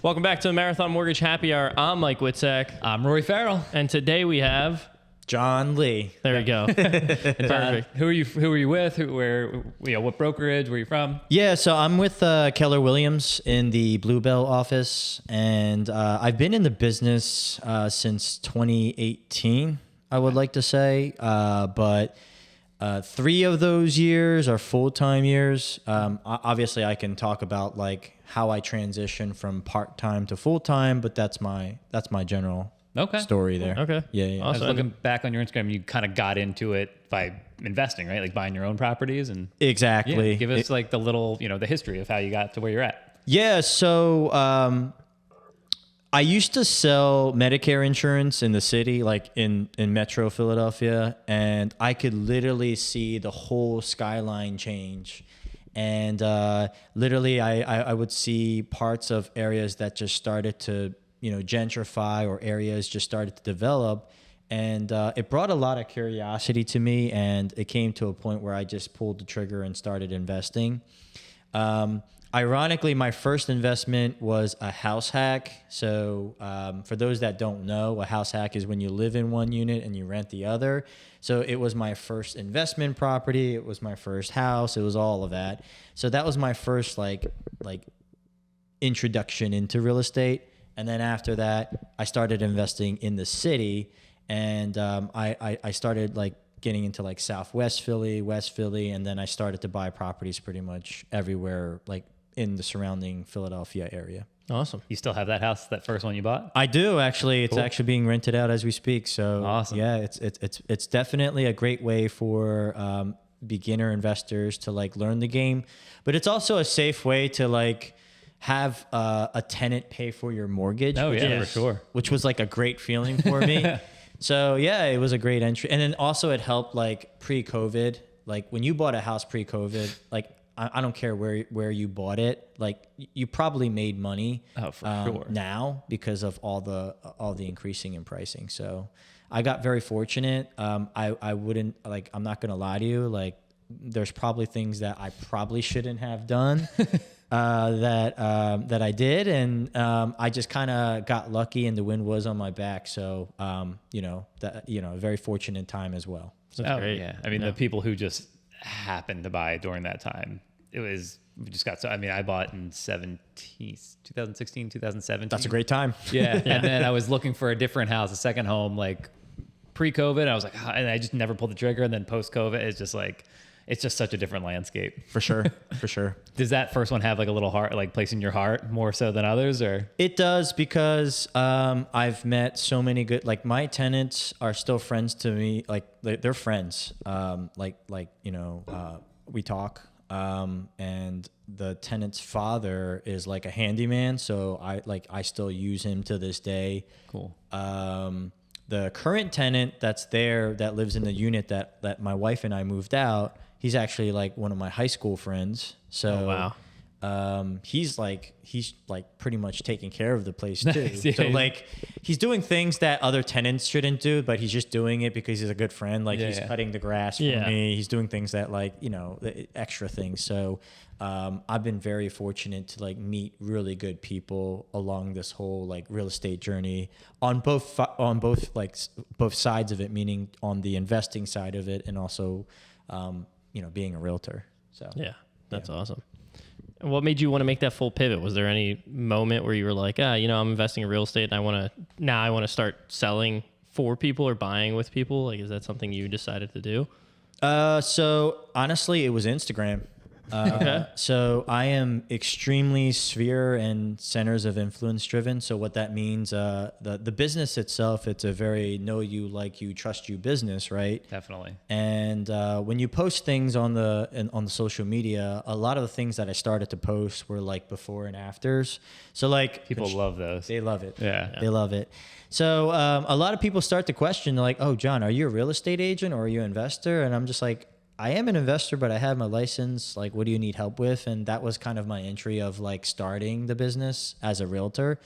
Welcome back to the Marathon Mortgage Happy Hour. I'm Mike Witzak. I'm Rory Farrell. And today we have... John Lee. There we go. Perfect. Who are you with? What brokerage? Where are you from? Yeah, so I'm with Keller Williams in the Bluebell office, and I've been in the business since 2018, I would like to say, but 3 of those years are full-time years. Obviously, I can talk about like how I transitioned from part-time to full-time, but that's my general story there. Okay. Yeah. I was Awesome. looking back on your Instagram. You kind of got into it by investing, right? Like buying your own properties and Exactly. Yeah, give us like the little, the history of how you got to where you're at. Yeah, so I used to sell Medicare insurance in the city, like in Metro Philadelphia, and I could literally see the whole skyline change. And literally, I would see parts of areas that just started to, gentrify, or areas just started to develop. And it brought a lot of curiosity to me, and it came to a point where I just pulled the trigger and started investing. Ironically, my first investment was a house hack. So for those that don't know, a house hack is when you live in one unit and you rent the other. So it was my first investment property. It was my first house. It was all of that. So that was my first like introduction into real estate. And then after that, I started investing in the city, and I started like getting into like Southwest Philly, West Philly, and then I started to buy properties pretty much everywhere, like in the surrounding Philadelphia area. Awesome. You still have that house, that first one you bought? I do actually. It's Cool. actually being rented out as we speak. So Awesome. Yeah, it's definitely a great way for beginner investors to like learn the game, but it's also a safe way to like have a tenant pay for your mortgage. Oh which yeah, is- for sure. Which was like a great feeling for me. So yeah, it was a great entry. And then also it helped like pre-COVID, like when you bought a house pre-COVID, like I don't care where you bought it, like you probably made money Oh, for sure. now because of all the increasing in pricing. So I got very fortunate. I wouldn't like, I'm not going to lie to you. Like there's probably things that I probably shouldn't have done. That I did, and I just kind of got lucky, and the wind was on my back. So, a very fortunate time as well. That's great. Yeah. I mean, the people who just happened to buy during that time, we just got I bought in 2016, 2017. That's a great time. Yeah. And then I was looking for a different house, a second home, like pre-COVID. I was like, and I just never pulled the trigger. And then post-COVID, it's just such a different landscape. For sure. Does that first one have like a little heart, like place in your heart more so than others, or? It does, because I've met so many good, like my tenants are still friends to me. Like they're friends. We talk. And the tenant's father is like a handyman, so I still use him to this day. Cool. The current tenant that's there, that lives in the unit that my wife and I moved out, he's actually like one of my high school friends. So Oh, wow. he's pretty much taking care of the place too. Nice, yeah. So like he's doing things that other tenants shouldn't do, but he's just doing it because he's a good friend. Like he's cutting the grass for me. He's doing things that the extra things. So I've been very fortunate to like meet really good people along this whole like real estate journey on both sides of it, meaning on the investing side of it and also being a realtor. So Yeah, that's awesome. And what made you want to make that full pivot? Was there any moment where you were like, I'm investing in real estate and I want to start selling for people or buying with people? Like, is that something you decided to do? So honestly, it was Instagram. Okay. So I am extremely sphere and centers of influence driven. So what that means, the business itself, it's a very know you, like you, trust you business, right? Definitely. And when you post things on the social media, a lot of the things that I started to post were like before and afters. So like People love those. they love it. Yeah. They love it. So a lot of people start to question, like, oh, John, are you a real estate agent or are you an investor? And I'm just like, I am an investor, but I have my license. Like, what do you need help with? And that was kind of my entry of like starting the business as a realtor.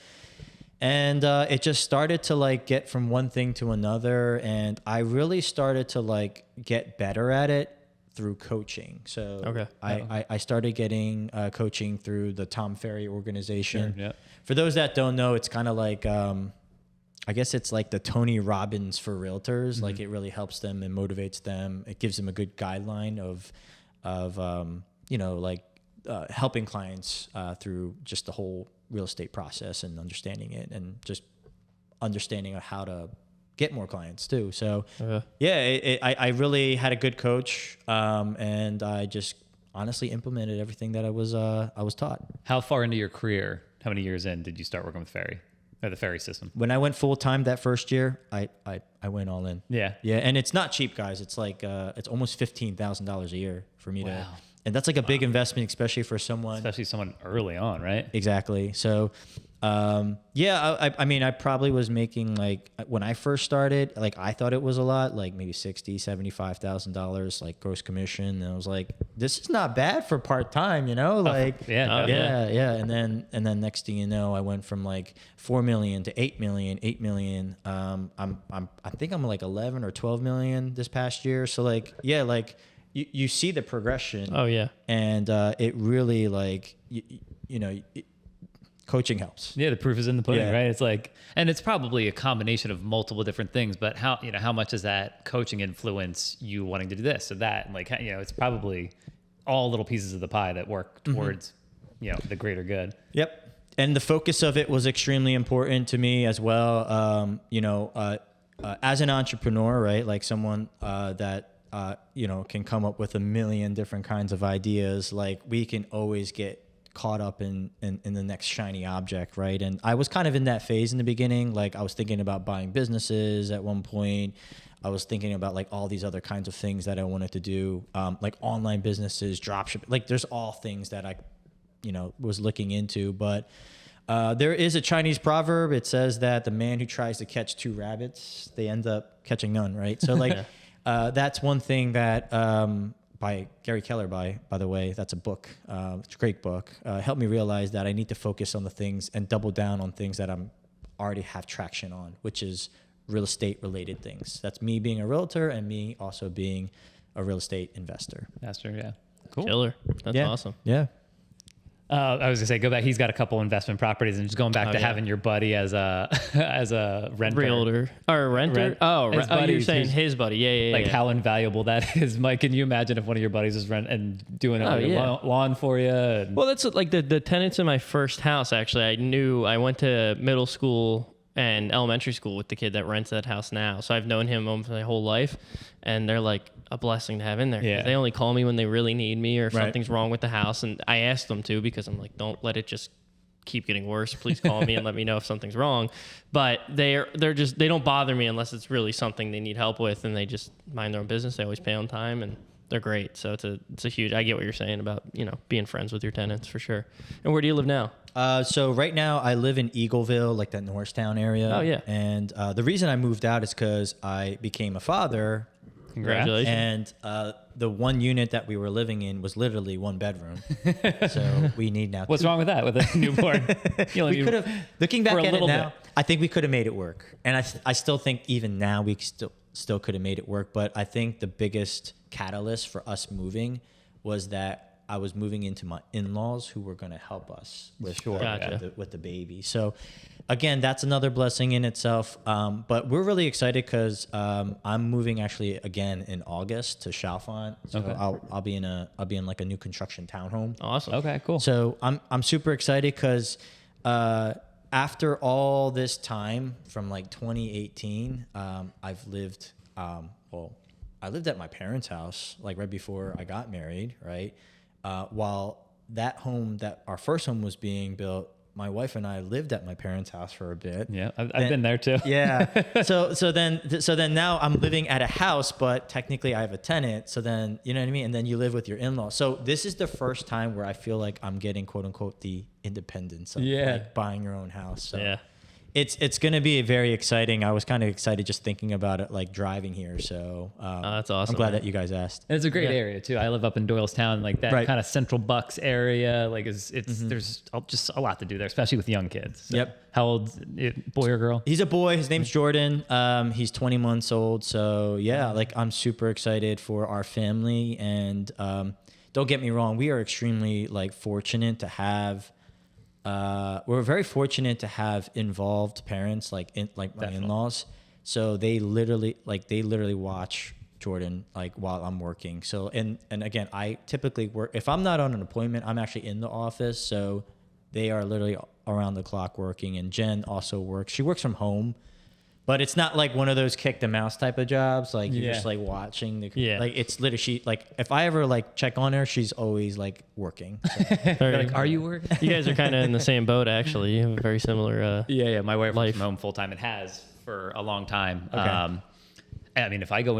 And it just started to like get from one thing to another. And I really started to like get better at it through coaching. So Okay. I started getting coaching through the Tom Ferry organization. Sure, yeah. For those that don't know, it's kind of like I guess it's like the Tony Robbins for realtors. Like it really helps them and motivates them. It gives them a good guideline of helping clients through just the whole real estate process and understanding it, and just understanding how to get more clients too. So I really had a good coach, and I just honestly implemented everything that I was taught. How far into your career, how many years in did you start working with Ferry or the Ferry system? When I went full time that first year, I went all in. Yeah. Yeah, and it's not cheap, guys. It's like it's almost $15,000 a year for me to, Wow. and that's like a big investment, especially for someone. Especially someone early on, right? Exactly. So, I mean, I probably was making, like, when I first started, like, I thought it was a lot, like maybe $60,000, $75,000, like, gross commission. And I was like, this is not bad for part-time, like, Yeah. yeah. And then next thing you know, I went from like 4 million to 8 million, 8 million. I think I'm like 11 or 12 million this past year. So like, yeah, like you see the progression. Oh yeah. And, it really, like, coaching helps. Yeah, the proof is in the pudding, Yeah. right? It's like, and it's probably a combination of multiple different things, but how much does that coaching influence you wanting to do this or that? And like, it's probably all little pieces of the pie that work towards, the greater good. Yep. And the focus of it was extremely important to me as well. As an entrepreneur, right? Like someone that can come up with a million different kinds of ideas. Like we can always get caught up in the next shiny object, right? And I was kind of in that phase in the beginning. Like I was thinking about buying businesses at one point. I was thinking about like all these other kinds of things that I wanted to do, like online businesses, dropshipping. Like there's all things that I, was looking into. But there is a Chinese proverb. It says that the man who tries to catch two rabbits, they end up catching none, right? So like that's one thing that by Gary Keller, by the way, that's a book. It's a great book. Helped me realize that I need to focus on the things and double down on things that I'm already have traction on, which is real estate related things. That's me being a realtor and me also being a real estate investor. Master, yeah. Cool. Killer. That's Yeah. awesome. Yeah. I was gonna say, go back. He's got a couple investment properties, and just going back to yeah. having your buddy as a renter. Realtor or renter? Rent- Oh, his you're buddies saying who's- his buddy. Yeah. Like yeah. how invaluable that is, Mike. Can you imagine if one of your buddies was doing Oh, your yeah. lawn for you? And, Well, that's like the tenants in my first house. Actually, I went to middle school and elementary school with the kid that rents that house now. So I've known him almost my whole life, and they're like a blessing to have in there. Yeah. They only call me when they really need me or if Right. something's wrong with the house, and I ask them to because I'm like, don't let it just keep getting worse. Please call me and let me know if something's wrong. But they don't bother me unless it's really something they need help with, and they just mind their own business. They always pay on time, and they're great. So it's a huge. I get what you're saying about being friends with your tenants for sure. And where do you live now? So right now I live in Eagleville, like that Norristown area. Oh, yeah. And the reason I moved out is because I became a father. Congratulations. And the one unit that we were living in was literally one bedroom. So we need now. what's wrong with that with a newborn? We could have, looking back for a at it little now, bit. I think we could have made it work. And I still think even now we still could have made it work. But I think the biggest catalyst for us moving was that I was moving into my in-laws who were going to help us with, Gotcha. with the baby. So again, that's another blessing in itself. But we're really excited because I'm moving actually again in August to Chalfont. So Okay. I'll be in like a new construction townhome. Awesome. Okay, cool. So I'm super excited because after all this time from like 2018, I've lived I lived at my parents' house like right before I got married, right? While that our first home was being built, my wife and I lived at my parents' house for a bit. Yeah, I've been there too. Yeah. So then now I'm living at a house, but technically I have a tenant. So then, you know what I mean? And then you live with your in-laws. So this is the first time where I feel like I'm getting quote unquote the independence of Yeah. like buying your own house. So Yeah. it's going to be very exciting. I was kind of excited just thinking about it, like driving here. So that's awesome, I'm glad man. that you guys asked. And it's a great area too. I live up in Doylestown, like that Right. kind of Central Bucks area. Like it's there's just a lot to do there, especially with young kids. So Yep. How old? Boy or girl? He's a boy. His name's Jordan. He's 20 months old. So yeah, like I'm super excited for our family. And don't get me wrong, we are extremely like fortunate to have. We're very fortunate to have involved parents, like my Definitely. in-laws. So they literally watch Jordan like while I'm working. So and again, I typically work if I'm not on an appointment, I'm actually in the office. So they are literally around the clock working. And Jen also works. She works from home, but it's not like one of those kick the mouse type of jobs. Like you're just like watching the like it's literally she like if I ever like check on her, she's always like working. So. Very Like, are you working? You guys are kind of in the same boat, actually. You have a very similar. Yeah. My wife works Life. from home full time and has for a long time. Okay. I mean, if I go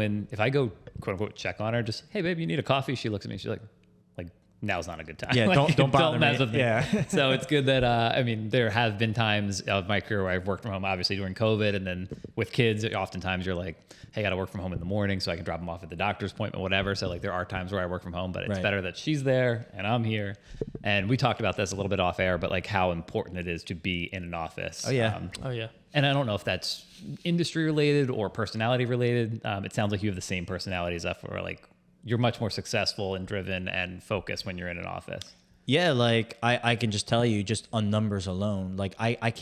quote unquote check on her, just hey babe, you need a coffee? She looks at me. She's like now's not a good time. Yeah, Like, don't bother mess me. with me. Yeah. So it's good that I mean, there have been times of my career where I've worked from home, obviously during COVID, and then with kids, oftentimes you're like, hey, I got to work from home in the morning so I can drop them off at the doctor's appointment, whatever. So like there are times where I work from home, but it's Right. better that she's there and I'm here. And we talked about this a little bit off air, but like how important it is to be in an office. Oh, yeah. Oh yeah. And I don't know if that's industry related or personality related. It sounds like you have the same personality as us, where like you're much more successful and driven and focused when you're in an office. Yeah, like I can just tell you just on numbers alone, like I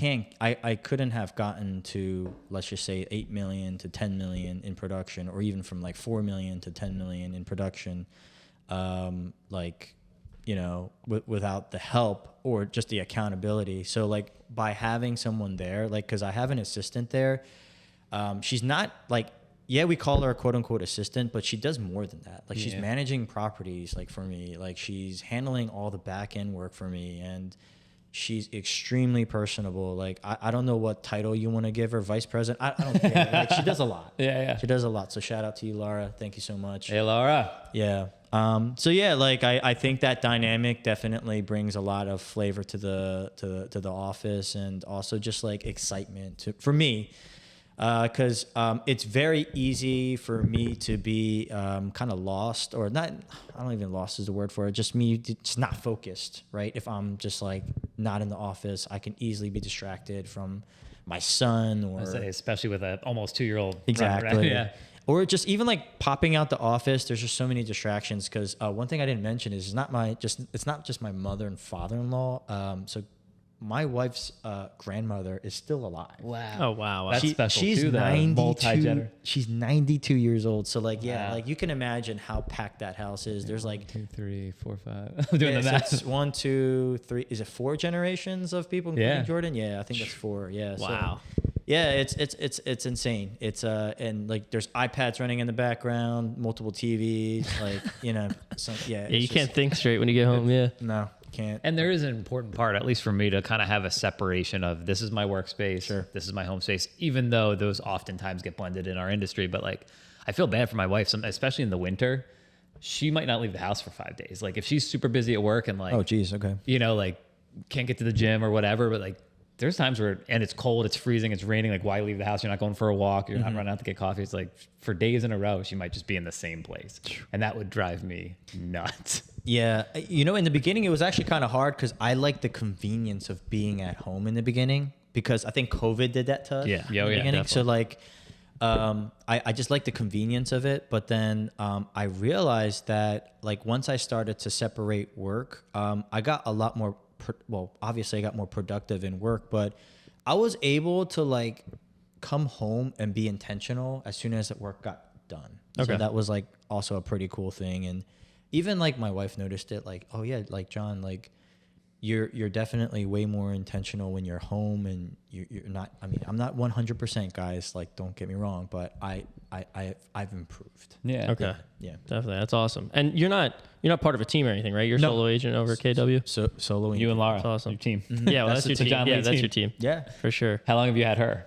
couldn't have gotten to, let's just say 8 million to 10 million in production, or even from like 4 million to 10 million in production, like, you know, without the help or just the accountability. So like by having someone there, like, cause I have an assistant there, she's not like, yeah, we call her a quote unquote assistant, but she does more than that. Like she's managing properties, like for me, like she's handling all the back end work for me, and she's extremely personable. Like I don't know what title you want to give her, vice president. I don't care. Like she does a lot. Yeah. She does a lot. So shout out to you, Laura. Thank you so much. Hey, Laura. Yeah. So yeah, like I think that dynamic definitely brings a lot of flavor to the office, and also just like excitement for me. Because it's very easy for me to be kind of lost, or not. I don't even lost is the word for it. Just me, just not focused, right? If I'm just like not in the office, I can easily be distracted from my son, or I say, especially with an almost 2-year-old. exactly. Yeah. Or just even like popping out the office. There's just so many distractions. Because one thing I didn't mention is it's not just my mother and father-in-law. So my wife's grandmother is still alive. Wow. Oh wow. That's special she's too, though. 92. Multi-gener. She's 92 years old. So like, yeah, Wow. like you can imagine how packed that house is. There's like 2, 3, 4, 5. I'm doing yeah, the so math. it's 1, 2, 3. Is it 4 generations of people including Yeah. Jordan? Yeah, I think that's 4. Yeah. Wow. So, yeah, it's insane. It's and like there's iPads running in the background, multiple TVs, like Yeah, you can't think straight when you get home. Yeah. No, can't. And there is an important part, at least for me, to kind of have a separation of this is my workspace, Sure. this is my home space, even though those oftentimes get blended in our industry. But like, I feel bad for my wife, especially in the winter. She might not leave the house for 5 days. Like if she's super busy at work and like, Oh, geez. Okay. like can't get to the gym or whatever, but like there's times where, and it's cold, it's freezing, it's raining. Like why leave the house? You're not going for a walk. You're not running out to get coffee. It's like for days in a row, she might just be in the same place. And that would drive me nuts. Yeah, in the beginning it was actually kind of hard because I like the convenience of being at home in the beginning, because I think COVID did that to us. Yeah. in Yeah, the yeah, beginning. So like, I just like the convenience of it, but then I realized that like once I started to separate work, I got a lot more. Obviously I got more productive in work, but I was able to like come home and be intentional as soon as the work got done. Okay. So that was like also a pretty cool thing. And even like my wife noticed it, like, oh yeah, like John, like you're definitely way more intentional when you're home, and you're not, I mean, I'm not 100% guys, like don't get me wrong, but I've improved. Yeah. Okay. Yeah. Definitely. That's awesome. And you're not part of a team or anything, right? You're No. solo agent over at KW. So soloing. You and Laura, That's awesome. your team. Yeah, well, that's your It's a team. John Yeah, Lee that's team. your team. Yeah. For sure. How long have you had her?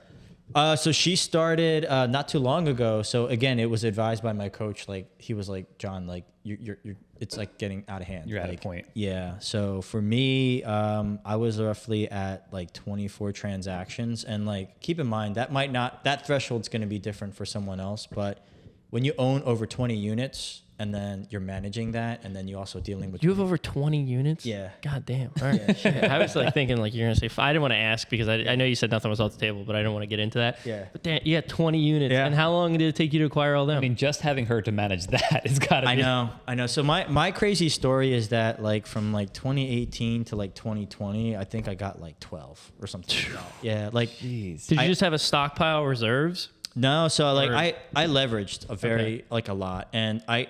So she started not too long ago. So again, it was advised by my coach. Like he was like, John, like you're it's like getting out of hand. You're at a like, point. Yeah. So for me, I was roughly at like 24 transactions, and like keep in mind that threshold's going to be different for someone else. But when you own over 20 units, and then you're managing that, and then you also dealing with You have over 20 units? Yeah. God damn. All right. Shit. I was like thinking like you're going to say, I didn't want to ask because I know you said nothing was off the table, but I didn't want to get into that. Yeah. But damn, you had 20 units. Yeah. And how long did it take you to acquire all them? I mean, just having her to manage that has got to be. I know. So my crazy story is that like from like 2018 to like 2020, I think I got like 12 or something like that. Yeah, like Jeez. did you just have a stockpile of reserves? no. So like Or- I leveraged a very Okay. like a lot, and I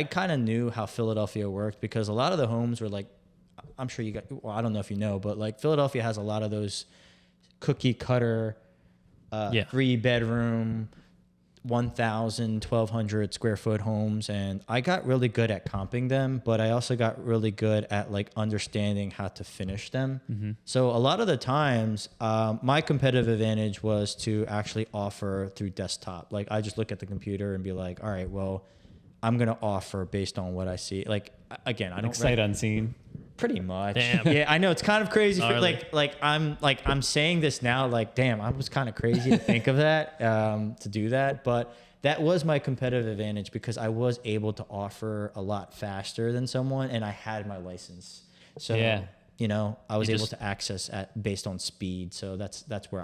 kind of knew how Philadelphia worked because a lot of the homes were like, I'm sure you got. Well, I don't know if you know, but like Philadelphia has a lot of those cookie cutter, Yeah. 3-bedroom, 1,000, 1,200 square foot homes, and I got really good at comping them, but I also got really good at like understanding how to finish them. So a lot of the times, my competitive advantage was to actually offer through desktop. Like I just look at the computer and be like, all right, well, I'm gonna offer based on what I see. Like again, I don't Sight unseen. pretty much. Damn. Yeah, I know it's kind of crazy. Gnarly. I'm saying this now. Like, damn, I was kind of crazy to think of that, to do that. But that was my competitive advantage because I was able to offer a lot faster than someone, and I had my license. So Yeah. you know, I was You able just- to access at based on speed. So that's where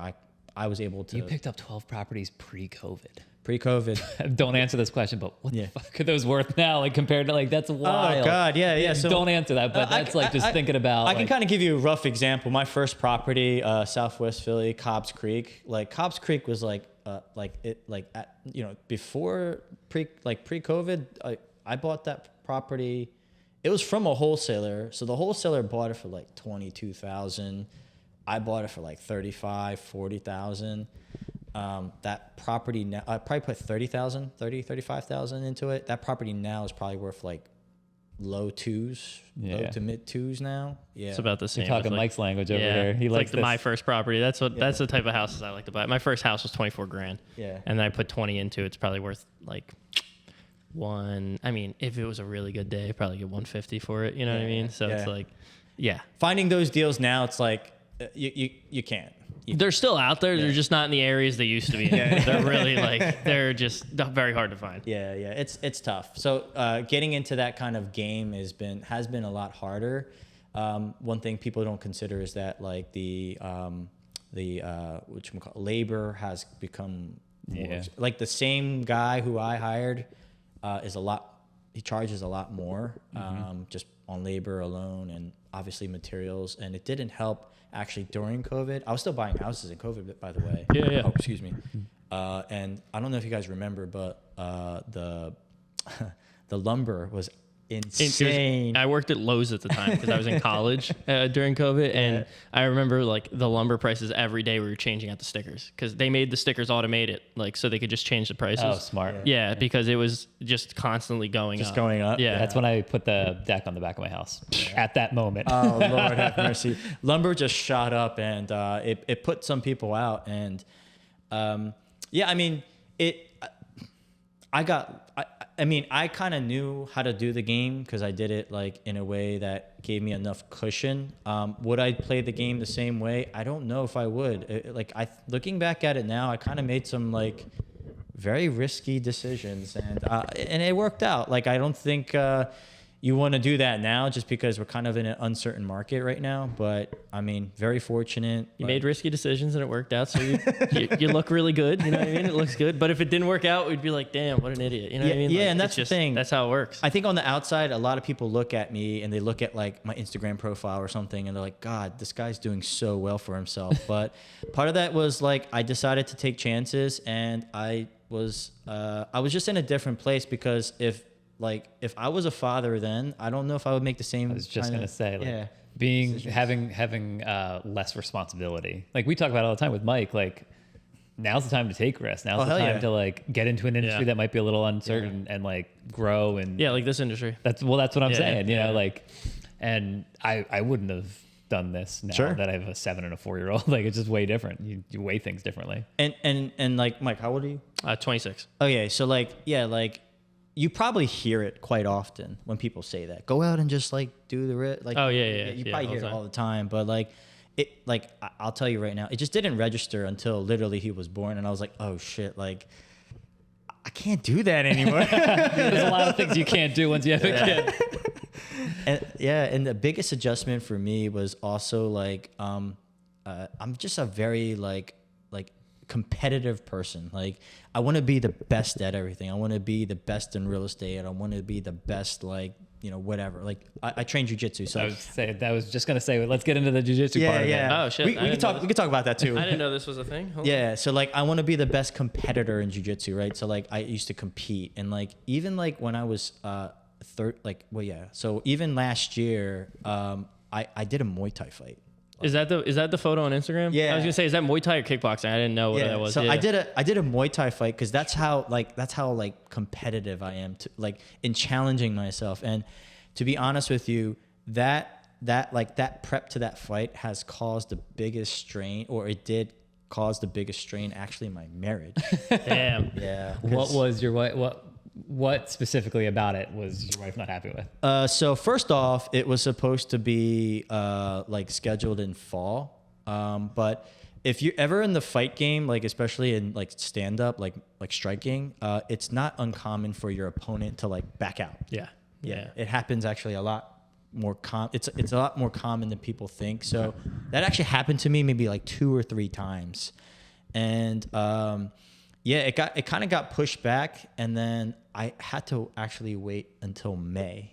I was able to You picked up 12 properties pre-COVID. pre-COVID. Don't answer this question, but what Yeah. the fuck are those worth now? Like compared to like that's wild. Oh God, yeah. So don't answer that, but that's like just thinking about. I can like, kind of give you a rough example. My first property, Southwest Philly, Cobb's Creek. Like Cobb's Creek was before pre-COVID. I bought that property. It was from a wholesaler, so the wholesaler bought it for like 22,000. I bought it for like 40,000. That property now, I probably put 35,000 into it. That property now is probably worth like low Yeah. to mid twos now. Yeah. It's about the same. You're talking It's like- Mike's language over yeah, here. He it's likes like my this. first property. That's the type of houses I like to buy. My first house was 24 grand. Yeah. And then I put 20 into it. It's probably worth like I mean, if it was a really good day, I'd probably get 150 for it. You know what I Yeah, mean? So it's yeah. like, yeah. Finding those deals now, it's like you can't. They're still out there. They're just not in the areas they used to be. In. They're really like they're just very hard to find. Yeah, it's tough. So getting into that kind of game has been a lot harder. One thing people don't consider is that like the labor has become more, Yeah. like the same guy who I hired he charges a lot more just on labor alone and obviously materials, and it didn't help actually during COVID. I was still buying houses in COVID, by the way. Yeah. Oh, excuse me. And I don't know if you guys remember, but the lumber was insane. I worked at Lowe's at the time because I was in college during COVID, and I remember like the lumber prices every day we were changing out the stickers because they made the stickers automated, like so they could just change the prices. Oh, smart. Yeah, because it was just constantly going Just up. going up. Yeah, That's when I put the deck on the back of my house at that moment. Oh Lord have mercy. Lumber just shot up, and it put some people out. And I mean I kind of knew how to do the game because I did it like in a way that gave me enough cushion. Would I play the game the same way? I don't know if I would. Looking back at it now, I kind of made some like very risky decisions, and it worked out. Like I don't think you want to do that now just because we're kind of in an uncertain market right now. But I mean, very fortunate. you made risky decisions and it worked out, so you look really good. You know what I mean? It looks good. But if it didn't work out, we'd be like, damn, what an idiot. You know what I mean? Yeah, Like, and it's that's the thing. That's how it works. I think on the outside, a lot of people look at me and they look at like my Instagram profile or something, and they're like, God, this guy's doing so well for himself. But part of that was like I decided to take chances, and I was just in a different place because if I was a father then, I don't know if I would make the same. I was just gonna say, like, yeah. having less responsibility. Like we talk about all the time with Mike. Like now's the time to take risks. Now's the hell time yeah. to like get into an industry Yeah. that might be a little uncertain and like grow and Yeah, like this industry. That's what I'm Yeah, saying. You yeah. know, like, and I wouldn't have done this now Sure. that I have a 7 and a 4-year-old. Like, it's just way different. You weigh things differently. And like, Mike, how old are you? 26. Okay, so like, yeah, like you probably hear it quite often when people say that. Go out and just like do the like. Oh, yeah. You Yeah, probably all hear the it time. all the time, but like like I'll tell you right now, it just didn't register until literally he was born, and I was like, oh shit, like I can't do that anymore. There's a lot of things you can't do once you have a kid. And the biggest adjustment for me was also like I'm just a very like competitive person. Like I want to be the best at everything. I want to be the best in real estate. I want to be the best, like, you know, whatever. Like I train jujitsu, so I was just gonna say, let's get into the jujitsu part of it. Oh, shit. We I can didn't talk. know We can talk about that too. I didn't know this was a thing. Hold on. Yeah, so like I want to be the best competitor in jiu-jitsu, right? So like I used to compete, and like even like when I was so even last year I did a Muay Thai fight. Is that the photo on Instagram? Yeah. I was gonna say, is that Muay Thai or kickboxing? I didn't know what that was. So Yeah. I did a Muay Thai fight because that's how competitive I am to like in challenging myself. And to be honest with you, that prep to that fight has caused the biggest strain, or it did cause the biggest strain actually in my marriage. Damn. Yeah. What was your wife? What specifically about it was your wife not happy with? So first off, it was supposed to be like scheduled in fall, but if you're ever in the fight game, like especially in like stand up, like striking, it's not uncommon for your opponent to like back out. Yeah. Yeah. It happens actually a lot more it's a lot more common than people think. So that actually happened to me maybe like 2 or 3 times, and it kind of got pushed back, and then I had to actually wait until May.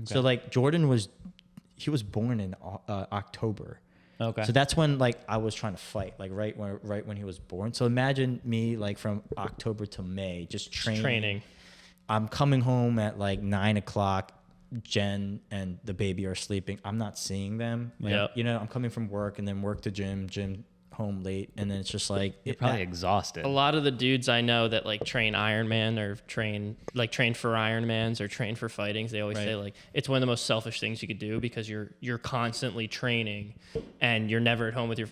So like Jordan was born in October. Okay. So that's when like I was trying to fight, like right when he was born. So imagine me like from October to May just training. I'm coming home at like 9:00. Jen and the baby are sleeping. I'm not seeing them. Like, Yep. You know, I'm coming from work and then work to gym home late, and then it's just like You're probably exhausted. A lot of the dudes I know that like train Ironman or train for Ironmans or train for fightings, they always say like it's one of the most selfish things you could do because you're constantly training and you're never at home with your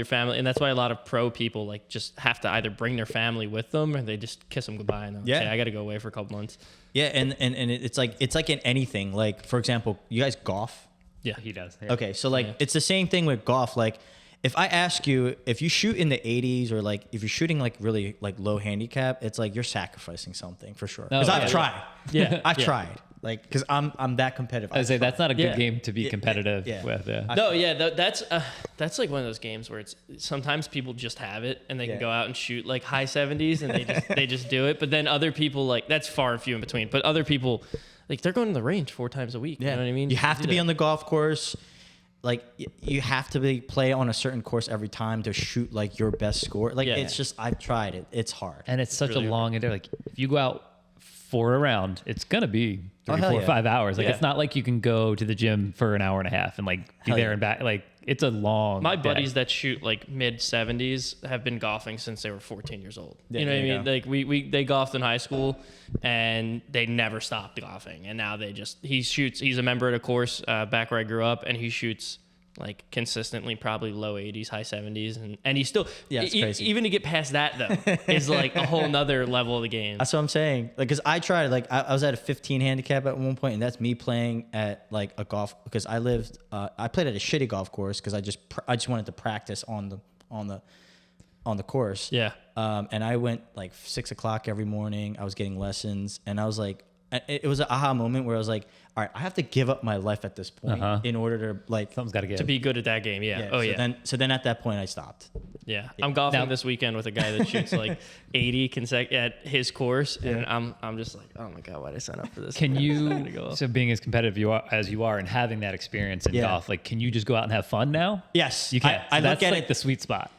family, and that's why a lot of pro people like just have to either bring their family with them or they just kiss them goodbye and say I got to go away for a couple months. Yeah, and it's like in anything. Like for example, you guys golf? Yeah, He does. Yeah. Okay, so like it's the same thing with golf. Like if I ask you if you shoot in the 80s or like if you're shooting like really like low handicap, it's like you're sacrificing something for sure. Because Oh, I've yeah. tried. Yeah, I've yeah. tried. Like because I'm that competitive. I would say that's not a good Yeah. game to be competitive yeah. with. Yeah. No, yeah, that's like one of those games where it's sometimes people just have it and they can Yeah. go out and shoot like high 70s and they just do it. But then other people like that's far and few in between. But other people like they're going to the range 4 times a week. Yeah. You know what I mean? You have Do to be that. on the golf course. Like you have to play on a certain course every time to shoot like your best score. Like Yeah. it's just I've tried it. It's hard. And it's such really a long day. Like if you go out for a round, it's gonna be 3, hell 4, yeah. 5 hours. Like Yeah. it's not like you can go to the gym for an hour and a half and like be Hell there yeah. and back. Like it's a long. My day. buddies that shoot like mid 70s have been golfing since they were 14 years old. Yeah, you know what I there you mean? go. Like they golfed in high school and they never stopped golfing. And now he's a member at a course back where I grew up, and he shoots like consistently probably low 80s, high 70s. And he still, Yeah, it's crazy. even to get past that though, is like a whole nother level of the game. That's what I'm saying. Like, cause I tried. Like, I was at a 15 handicap at one point, and that's me playing at like a golf. Because I played at a shitty golf course because I just wanted to practice on the course. Yeah. And I went like 6:00 every morning. I was getting lessons, and I was like, it was an aha moment where I was like, all right, I have to give up my life at this point in order to like. Something's got to get. To be good at that game. Yeah. Oh, so yeah. Then at that point I stopped. Yeah, I'm golfing Now- this weekend with a guy that shoots like 80 at his course, and I'm just like, oh my god, why did I sign up for this? Can I'm not gonna go you? off. So being as competitive as you are, and having that experience in Yeah. golf, like, can you just go out and have fun now? Yes, You can. I So look that's at like it. the sweet spot.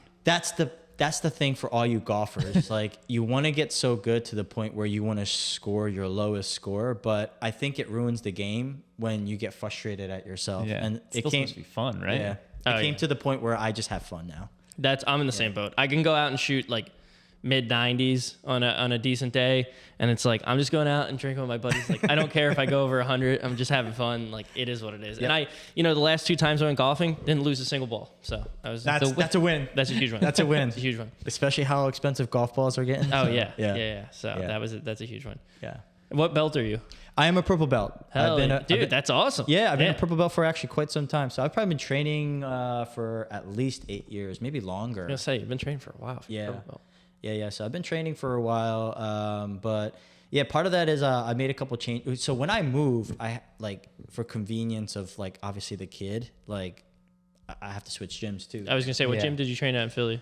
That's the thing for all you golfers. Like you want to get so good to the point where you want to score your lowest score, but I think it ruins the game when you get frustrated at yourself. Yeah. And It's still supposed to be fun, right? Yeah. Oh, It came yeah. to the point where I just have fun now. I'm in the same boat. I can go out and shoot like mid 90s on a decent day, and it's like I'm just going out and drinking with my buddies. Like I don't care if I go over 100. I'm just having fun. Like it is what it is. Yep. And the last 2 times I went golfing, didn't lose a single ball. So That's a win. That's a huge one. That's a win. It's a huge one. Especially how expensive golf balls are getting. Oh So, yeah. So Yeah. that's a huge one. Yeah. What belt are you? I am a purple belt. Hell, I've dude, been- that's awesome. Yeah, I've been a purple belt for actually quite some time. So I've probably been training for at least 8 years, maybe longer. I'm gonna say you've been training for a while. For Yeah. purple belt. Yeah. So I've been training for a while, but yeah, part of that is I made a couple changes. So when I moved, I like for convenience of like obviously the kid, like I have to switch gyms too. I was gonna say, what Yeah. gym did you train at in Philly?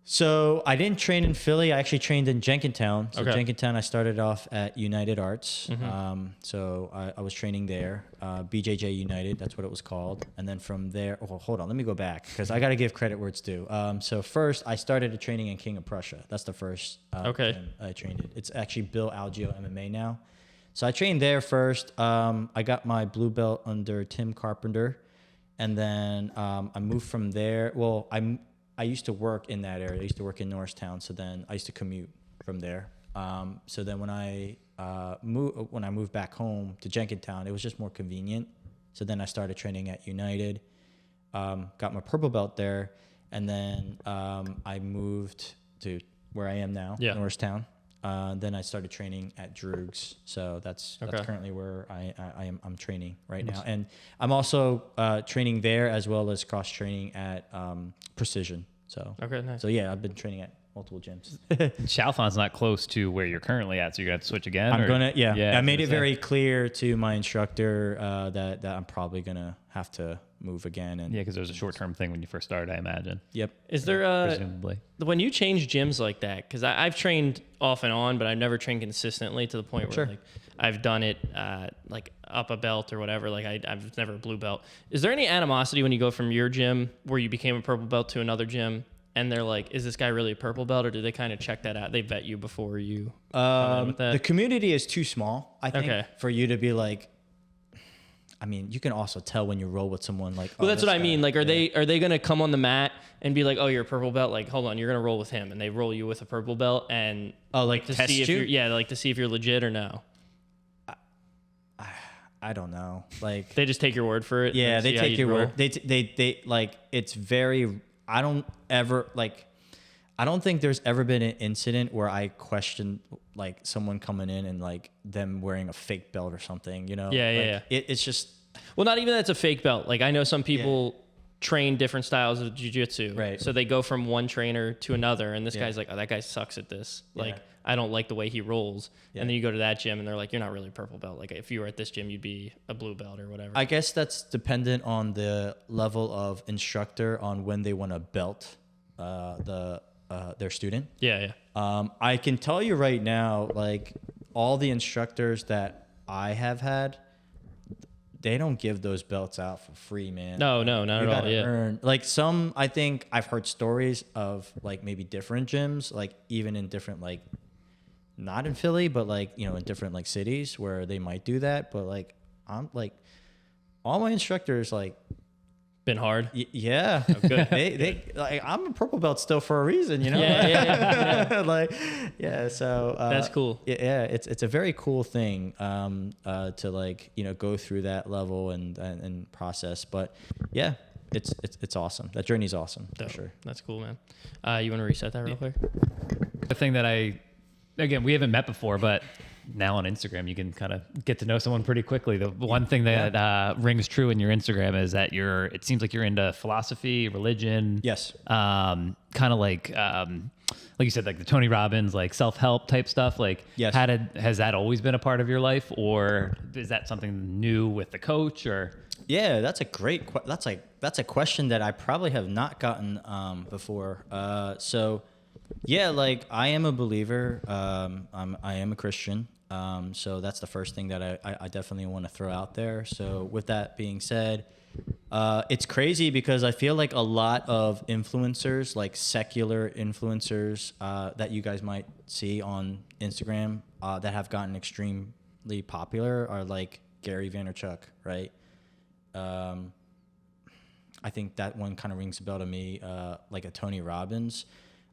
So I didn't train in Philly. I actually trained in Jenkintown. So Okay. Jenkintown, I started off at United Arts. Mm-hmm. So I was training there, BJJ United. That's what it was called. And then from there, oh, hold on, let me go back because I got to give credit where it's due. So first, I started training in King of Prussia. That's the first Okay. gym I trained in. It's actually Bill Algeo MMA now. So I trained there first. I got my blue belt under Tim Carpenter, and then I moved from there. Well, I used to work in that area. I used to work in Norristown, so then I used to commute from there. So then when I moved back home to Jenkintown, it was just more convenient. So then I started training at United, got my purple belt there, and then I moved to where I am now, Yeah. Norristown. Then I started training at Droogs, so that's Okay. currently where I'm training right now, and I'm also training there as well as cross training at Precision. So Okay, nice. so yeah, I've been training at multiple gyms. Chalfon's not close to where you're currently at, so you're gonna have to switch again. I'm or- gonna I made it was gonna very say. clear to my instructor that I'm probably gonna have to move again. And Yeah, because there's a short-term thing when you first started, I imagine. yep. Is there Presumably. when you change gyms like that? Because I've trained off and on, but I've never trained consistently to the point where Sure. like I've done it like up a belt or whatever. Like I've never a blue belt. Is there any animosity when you go from your gym where you became a purple belt to another gym? And they're like, is this guy really a purple belt, or do they kind of check that out? They vet you before you come in with that? The community is too small, I think, Okay. for you to be like. I mean, you can also tell when you roll with someone like. Well, oh, that's this what I guy- mean. Like, are yeah. they gonna come on the mat and be like, "Oh, you're a purple belt"? Like, hold on, you're gonna roll with him, and they roll you with a purple belt, and Oh, like to test see if you? you're like to see if you're legit or no. I don't know. Like, They just take your word for it. yeah, and they see how take you your roll? word. They like. It's very. I don't ever like. I don't think there's ever been an incident where I questioned like someone coming in and like them wearing a fake belt or something. You know? Yeah, yeah, Like, it's just. Well, not even that's a fake belt. Like, I know some people train different styles of jiu-jitsu. Right. So they go from one trainer to another, and this Yeah. guy's like, "Oh, that guy sucks at this. Like, Yeah. I don't like the way he rolls." Yeah. And then you go to that gym, and they're like, "You're not really a purple belt. Like, if you were at this gym, you'd be a blue belt or whatever." I guess that's dependent on the level of instructor on when they want to belt their student. yeah. I can tell you right now, like all the instructors that I have had, they don't give those belts out for free, man. No, not You at all. gotta Yeah. earn. Like some, I think I've heard stories of like maybe different gyms, like even in different like, not in Philly, but like in different like cities where they might do that. But like I'm like, all my instructors like. Been hard. Yeah, good. they like I'm a purple belt still for a reason, you know. Yeah. like, yeah. So That's cool. Yeah, it's a very cool thing to like go through that level and process. But yeah, it's awesome. That journey's awesome Dope. for sure. That's cool, man. You want to reset that real quick? The thing that again, we haven't met before, but now on Instagram, you can kind of get to know someone pretty quickly. The one thing that rings true in your Instagram is that it seems like you're into philosophy, religion. Yes. Kind of like you said, like the Tony Robbins, like self-help type stuff. Like, Yes. has that always been a part of your life, or is that something new with the coach? Or Yeah, that's a great. That's a question that I probably have not gotten before. So, yeah, like I am a believer. I am a Christian. So that's the first thing that I definitely want to throw out there. So with that being said, it's crazy because I feel like a lot of influencers, like secular influencers that you guys might see on Instagram that have gotten extremely popular are like Gary Vaynerchuk, right? I think that one kind of rings a bell to me, like a Tony Robbins.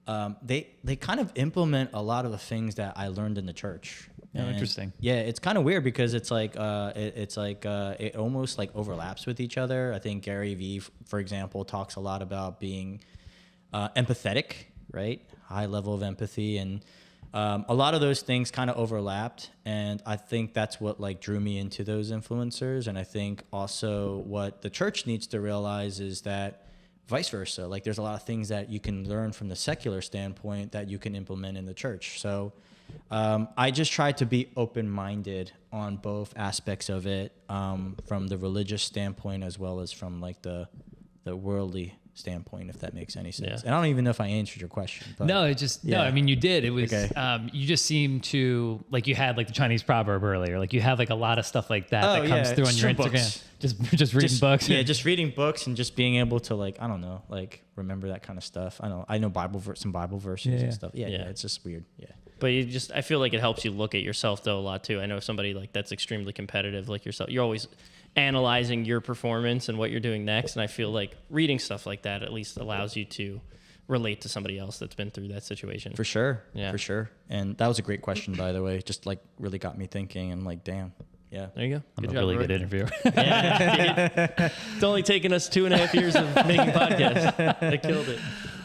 they kind of implement a lot of the things that I learned in the church. Oh, And, interesting. Yeah, it's kind of weird because it's like it almost like overlaps with each other. I think Gary Vee, for example, talks a lot about being empathetic, right? High level of empathy, and a lot of those things kind of overlapped. And I think that's what like drew me into those influencers. And I think also what the church needs to realize is that vice versa. Like there's a lot of things that you can learn from the secular standpoint that you can implement in the church. So I just try to be open-minded on both aspects of it, from the religious standpoint as well as from like the worldly standpoint, if that makes any sense. Yeah. And I don't even know if I answered your question. But No, it just no. Yeah. I mean, you did. It was Okay. you just seemed to like you had like the Chinese proverb earlier. Like you have like a lot of stuff like that Oh, that comes yeah, through on your just Instagram. books. Just reading books. Yeah, just reading books and just being able to like, I don't know, like remember that kind of stuff. I know some Bible verses Yeah. and stuff. Yeah, Yeah. it's just weird. Yeah. But I feel like it helps you look at yourself though a lot too. I know somebody like that's extremely competitive like yourself. You're always analyzing your performance and what you're doing next. And I feel like reading stuff like that at least allows you to relate to somebody else that's been through that situation. For sure. Yeah. For sure. And that was a great question, by the way. Just like really got me thinking and like, damn. Yeah. There you go. I'm a job, really Roy. good interviewer. It's only taken us 2.5 years of making podcasts. I killed it.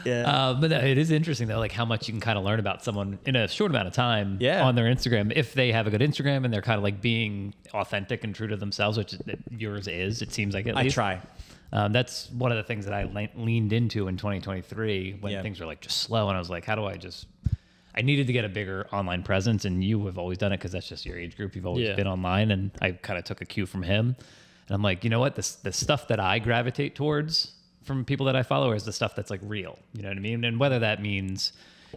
Yeah. But no, it is interesting though, like how much you can kind of learn about someone in a short amount of time Yeah. on their Instagram if they have a good Instagram and they're kind of like being authentic and true to themselves, which yours is. It seems like at I least. try. That's one of the things that I leaned into in 2023 when Yeah. things were like just slow, and I was like, how do I just? I needed to get a bigger online presence, and you have always done it because that's just your age group. You've always Yeah. been online, and I kind of took a cue from him. And I'm like, you know what? The stuff that I gravitate towards from people that I follow is the stuff that's like real. You know what I mean? And whether that means,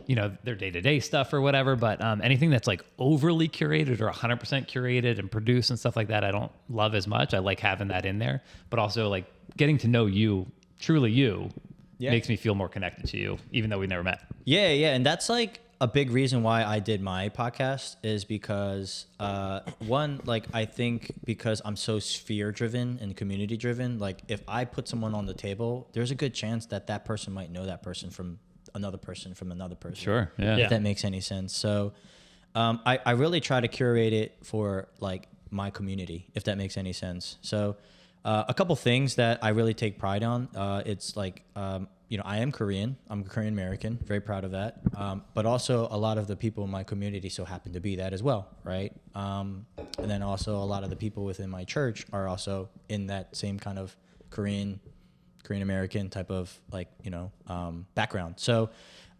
you know, their day-to-day stuff or whatever, but anything that's like overly curated or 100% curated and produced and stuff like that, I don't love as much. I like having that in there, but also like getting to know you, truly you, Yeah. makes me feel more connected to you, even though we never met. Yeah, yeah, and that's like a big reason why I did my podcast is because one, like I think because I'm so sphere driven and community driven, like if I put someone on the table, there's a good chance that that person might know that person from another person from another person. Sure. Yeah. Yeah. If that makes any sense. So I really try to curate it for like my community, if that makes any sense. So a couple things that I really take pride on. It's like, you know, I am Korean. I'm Korean American. Very proud of that. But also a lot of the people in my community so happen to be that as well, right? And then also a lot of the people within my church are also in that same kind of Korean American type of like, you know, background. So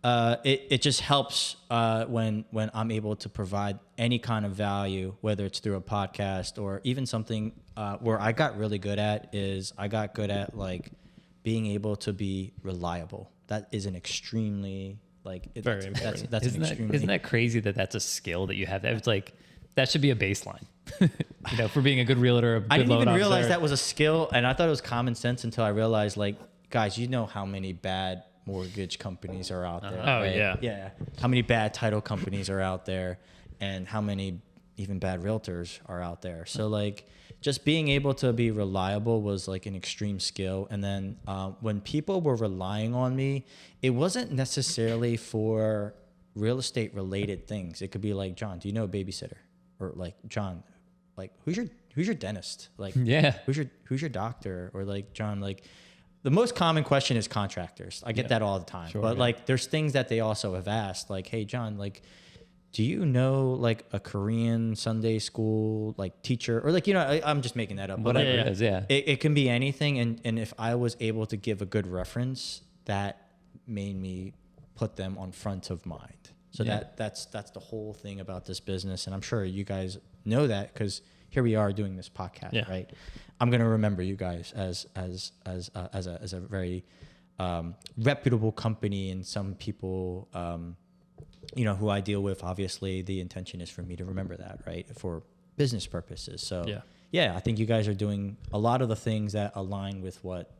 it just helps when I'm able to provide any kind of value, whether it's through a podcast or even something where I got really good at is I got good at like being able to be reliable. That is an extremely like Very important. that's an extremely Isn't that crazy that that's a skill that you have? It's like that should be a baseline, you know, for being a good realtor. A good I didn't loan even realize officer. that was a skill, and I thought it was common sense until I realized, like, guys, you know how many bad mortgage companies are out there. Oh, right? yeah. Yeah. How many bad title companies are out there, and how many even bad realtors are out there. So, like, just being able to be reliable was like an extreme skill. And then when people were relying on me, it wasn't necessarily for real estate related things. It could be like, John, do you know a babysitter? Or like, John, like who's your dentist? Like, Yeah. who's your doctor? Or like, John, like the most common question is contractors. I get that all the time. Sure, but yeah. like there's things that they also have asked, like, hey John, like, do you know like a Korean Sunday school like teacher? Or like, you know, I'm just making that up. but, Whatever like, it is, yeah. it can be anything, and if I was able to give a good reference, that made me put them on front of mind. So Yeah. that's the whole thing about this business, and I'm sure you guys know that because here we are doing this podcast, Yeah. right? I'm gonna remember you guys as a very reputable company, and some people, you know, who I deal with. Obviously, the intention is for me to remember that, right, for business purposes. So yeah, I think you guys are doing a lot of the things that align with what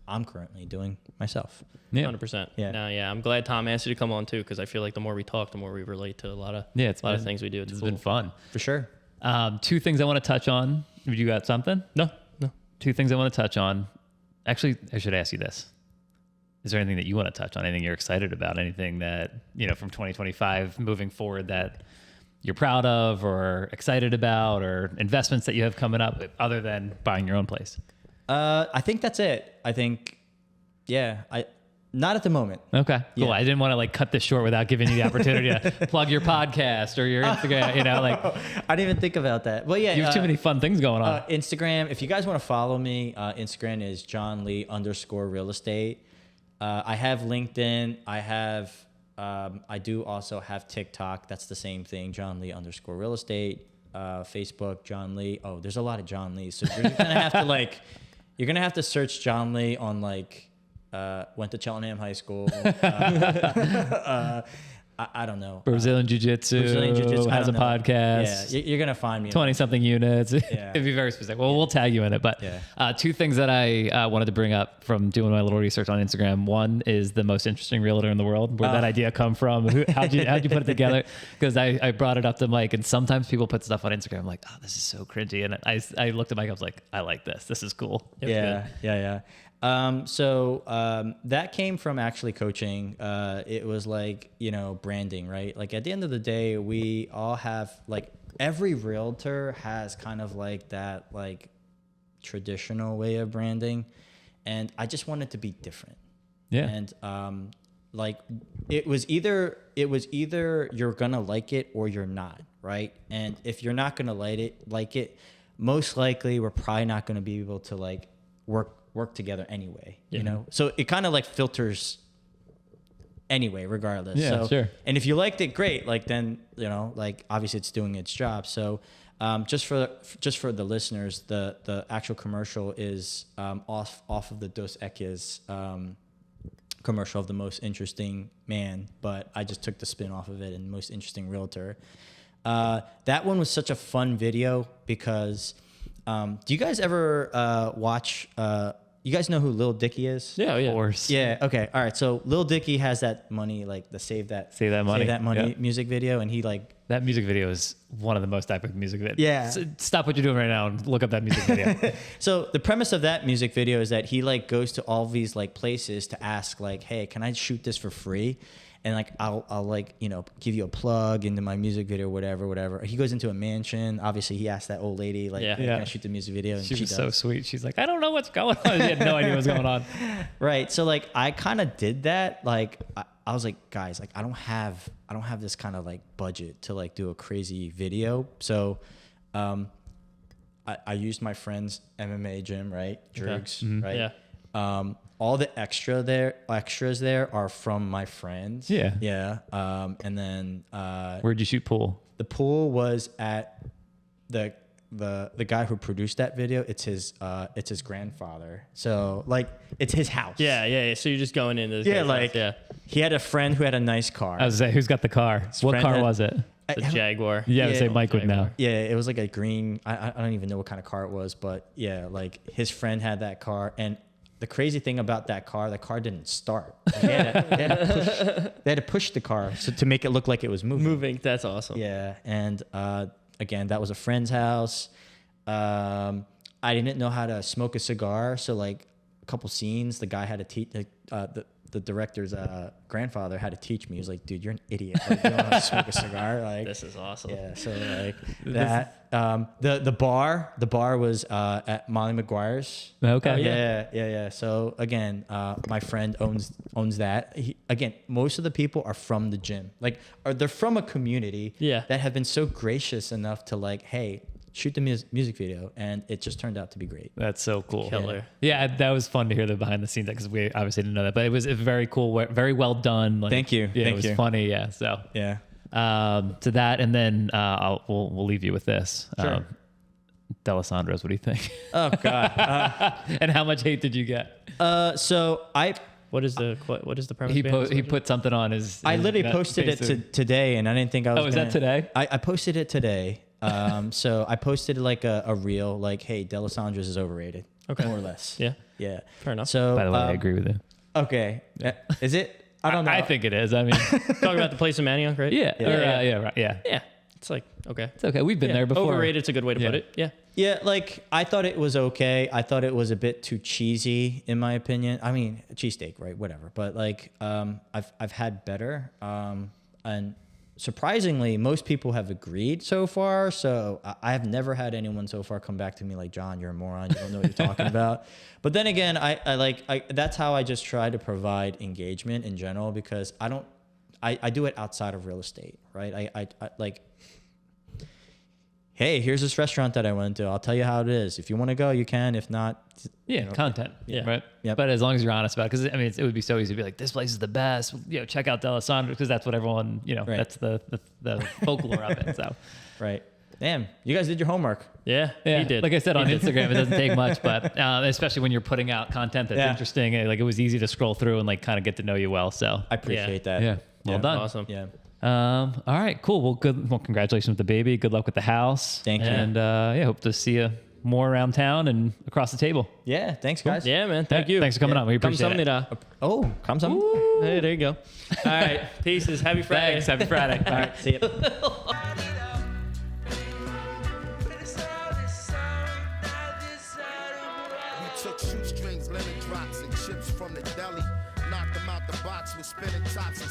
I'm currently doing myself. Yeah. 100%. Yeah. No, yeah. I'm glad Tom asked you to come on too, because I feel like the more we talk, the more we relate to a lot of Yeah, of things we do. It's It's cool. been fun. For sure. Two things I want to touch on. You got something? No. Two things I want to touch on. Actually, I should ask you this. is there anything that you want to touch on? Anything you're excited about? Anything that, from 2025 moving forward that you're proud of or excited about, or investments that you have coming up other than buying your own place? I think that's it. I think, not at the moment. Okay, cool. Yeah. I didn't want to cut this short without giving you the opportunity to plug your podcast or your Instagram, I didn't even think about that. Well, yeah. you have too many fun things going on. Instagram, if you guys want to follow me, Instagram is JohnLee_real estate. I have LinkedIn. I do also have TikTok. That's the same thing, JohnLee_real estate. Facebook, John Lee. Oh, there's a lot of John Lee. So you're gonna have to you're gonna have to search John Lee on went to Cheltenham High School. I don't know. Brazilian Jiu-Jitsu I has a don't know. podcast. Yeah, you're gonna find me. 20-something units. Yeah. It'd be very specific. Well, we'll tag you in it. But two things that I wanted to bring up from doing my little research on Instagram. One is the most interesting realtor in the world. Where'd that idea come from? How'd you put it together? Because I brought it up to Mike, and sometimes people put stuff on Instagram like, oh, this is so cringy. And I looked at Mike, I was like, I like this. This is cool. Yeah. That came from actually coaching. It was branding, right? At the end of the day, we all have every realtor has kind of that traditional way of branding, and I just wanted to be different. Yeah. And it was either you're gonna like it or you're not, right? And if you're not gonna like it, most likely we're probably not gonna be able to work together anyway, so it kind of filters anyway, regardless. Yeah, sure. And if you liked it, great. Then obviously it's doing its job. So just for the listeners, the actual commercial is off of the Dos Equis commercial of the most interesting man, but I just took the spin off of it and most interesting realtor. That one was such a fun video because do you guys ever watch? You guys know who Lil Dicky is? Yeah, Of course. Yeah. Okay. All right. So Lil Dicky has that money, the Save That Money. Money music video, and he That music video is one of the most epic music videos. Yeah. So stop what you're doing right now and look up that music video. So the premise of that music video is that he goes to all these places to ask hey, can I shoot this for free? And I'll give you a plug into my music video, whatever. He goes into a mansion. Obviously, he asked that old lady hey, can I shoot the music video? And She was does. so sweet. She's like, I don't know what's going on. She had no idea what's going on. Right. So I kind of did that. I was like, guys, I don't have this kind of budget to do a crazy video. So I used my friend's MMA gym, right? Jergs, right? Yeah. All the extras there are from my friends. Yeah. Yeah. And then Where'd you shoot pool? the pool was at the guy who produced that video. It's his grandfather. So it's his house. Yeah. So you're just going into this Yeah, guy's house. he had a friend who had a nice car. I was say, who's got the car? What friend car had- was it? the Jaguar. Yeah, I would say Yeah. Mike would know. Yeah, it was a green. I don't even know what kind of car it was, but yeah, his friend had that car, and the crazy thing about the car didn't start. They had to push the car to make it look like it was moving. That's awesome. Yeah, and again, that was a friend's house. I didn't know how to smoke a cigar, so a couple scenes, the guy had to teach the director's grandfather had to teach me. He was like, "Dude, you're an idiot. You don't know how to smoke a cigar." This is awesome. Yeah, so that. The bar was at Molly McGuire's. Okay. Yeah. So again, my friend owns that. Again, most of the people are from the gym. They're from a community. Yeah. That have been so gracious enough to hey, shoot the music video, and it just turned out to be great. That's so cool. Killer. Yeah, that was fun to hear the behind the scenes because we obviously didn't know that, but it was very cool, very well done. Thank you. Yeah, Thank it was you. funny. Yeah. So Yeah. to that, and then we'll leave you with this. Sure. D'Alessandro's, what do you think? Oh God. And how much hate did you get? So What is the premise? He behind this? put something on his. I literally his posted it Facebook. today, and I didn't think I was. Oh, is that today? I posted it today. So I posted a reel hey, D'Alessandro's is overrated. Okay. More or less. Yeah. Yeah. Fair enough. So By the way, I agree with you. Okay. Is it? I don't know. I think it is. I mean, Talking about the place in Manioc, right? yeah, Yeah. yeah, right, yeah. Yeah. It's like, okay. It's okay. We've been Yeah, there before. Overrated's a good way to put Yeah. it. Yeah. Yeah, like I thought it was okay. I thought it was a bit too cheesy, in my opinion. I mean, cheesesteak, right? Whatever. But like, I've had better, and surprisingly, most people have agreed so far. So I have never had anyone so far come back to me like, John, you're a moron. You don't know what you're talking about. But then again, I that's how I just try to provide engagement in general, because I do it outside of real estate, right? I like, hey, here's this restaurant that I went to. I'll tell you how it is. If you want to go, you can. If not, Yeah, content. Yeah. Right. Yep. But as long as you're honest about it, because I mean, it would be so easy to be like, this place is the best. Check out D'Alessandro, because that's what everyone, Right. that's the folklore of it. So, right. Damn, you guys did your homework. Yeah. yeah, He did. like I said on Instagram, it doesn't take much, but especially when you're putting out content that's Yeah. interesting, like it was easy to scroll through and like kind of get to know you well. So, I appreciate that. yeah, well done. Awesome. Yeah. All right, cool. Well, good. Well, congratulations with the baby. Good luck with the house. Thank you. And yeah, hope to see you more around town and across the table. Yeah. Thanks, guys. Yeah, man. Thank you. Thanks for coming on. We appreciate it. Kamsahamnida. Oh, come some. Hey, there you go. All right. Pieces. Happy Friday. Thanks. Happy Friday. All right. See ya. Took shoestrings, lemon drops, and chips from the deli. Knocked them out the box with spinning tops and